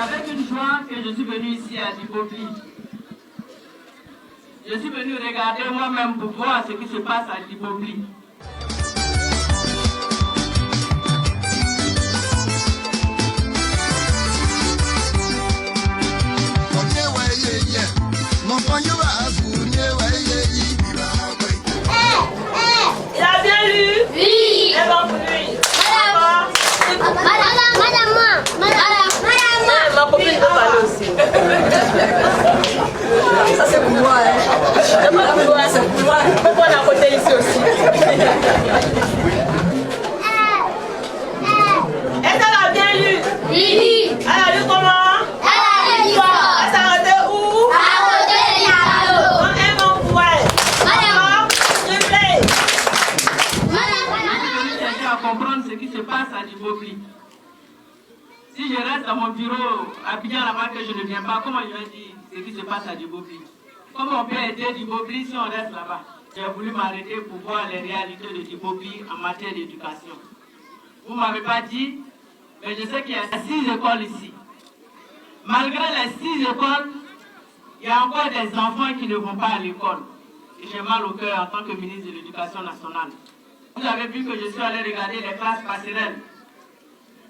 avec une joie que je suis venu ici à Dibobli. Je suis venu regarder moi-même pour voir ce qui se passe à Dibobli. Il a bien lu? Oui. Eh ben, oui. Ma copine peut parler aussi. Ça c'est pour moi. C'est pas pour toi, c'est pour moi. Je peux prendre à côté ici aussi. Est-ce qu'elle a bien lu? Oui. Elle a lu comment? Elle a lu quoi? Elle s'est arrêtée où? À côté des tableaux. En un mot pour elle. Madame, s'il te plaît. Je suis venu chercher à comprendre ce qui se passe à Dibobli. Si je reste dans mon bureau à Abidjan là-bas que je ne viens pas, comment je vais dire ce qui se passe à Dibobli? Comment on peut aider Dibobli si on reste là-bas? J'ai voulu m'arrêter pour voir les réalités de Dibobli en matière d'éducation. Vous ne m'avez pas dit, mais je sais qu'il y a 6 écoles ici. Malgré les 6 écoles, il y a encore des enfants qui ne vont pas à l'école. Et j'ai mal au cœur en tant que ministre de l'Éducation nationale. Vous avez vu que je suis allé regarder les classes passerelles.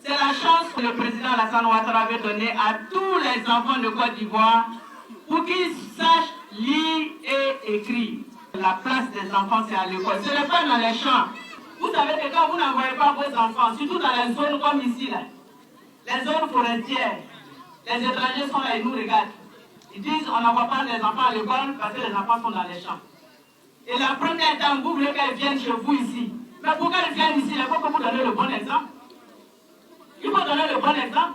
C'est la chance que le président Alassane Ouattara avait donnée à tous les enfants de Côte d'Ivoire pour qu'ils sachent lire et écrire. La place des enfants, c'est à l'école. Ce n'est pas dans les champs. Vous savez que quand vous n'envoyez pas vos enfants, surtout dans les zones comme ici, là, les zones forestières, les étrangers sont là et nous regardent. Ils disent on n'envoie pas les enfants à l'école parce que les enfants sont dans les champs. Et la première dame, vous voulez qu'elle vienne chez vous ici. Mais pour qu'elle vienne ici, il faut que vous donniez le bon exemple. Il faut donner le bon exemple.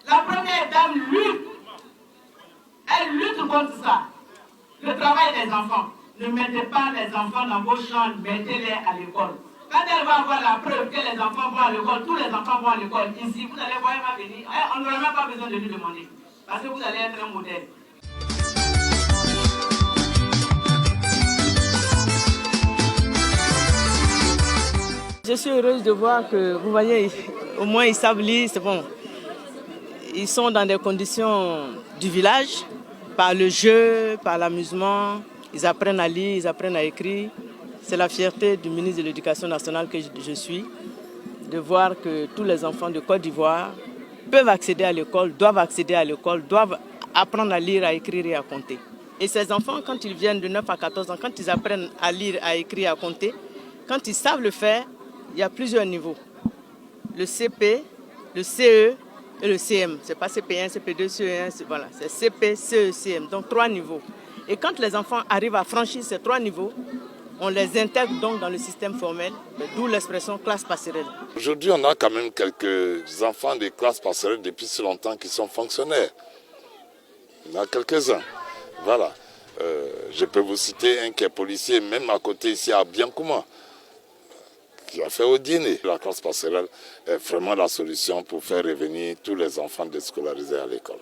La première dame lutte. Elle lutte contre ça. Le travail des enfants. Ne mettez pas les enfants dans vos chambres, mettez-les à l'école. Quand elle va avoir la preuve que les enfants vont à l'école, tous les enfants vont à l'école, ici, vous allez voir, elle va venir. On n'aura même pas besoin de lui demander. Parce que vous allez être un modèle. Je suis heureuse de voir que, vous voyez, au moins ils savent lire, c'est bon. Ils sont dans des conditions du village, par le jeu, par l'amusement. Ils apprennent à lire, ils apprennent à écrire. C'est la fierté du ministre de l'Éducation nationale que je suis, de voir que tous les enfants de Côte d'Ivoire peuvent accéder à l'école, doivent accéder à l'école, doivent apprendre à lire, à écrire et à compter. Et ces enfants, quand ils viennent de 9 à 14 ans, quand ils apprennent à lire, à écrire, à compter, quand ils savent le faire, il y a plusieurs niveaux. Le CP, le CE et le CM. Ce n'est pas CP1, CP2, CE1, voilà. C'est CP, CE, CM. Donc 3 niveaux. Et quand les enfants arrivent à franchir ces 3 niveaux, on les intègre donc dans le système formel, d'où l'expression classe passerelle. Aujourd'hui, on a quand même quelques enfants des classes passerelles depuis si longtemps qui sont fonctionnaires. Il y en a quelques-uns. Voilà. Je peux vous citer un qui est policier, même à côté ici à Biancouma, qui a fait au dîner. La classe passerelle est vraiment la solution pour faire revenir tous les enfants déscolarisés à l'école.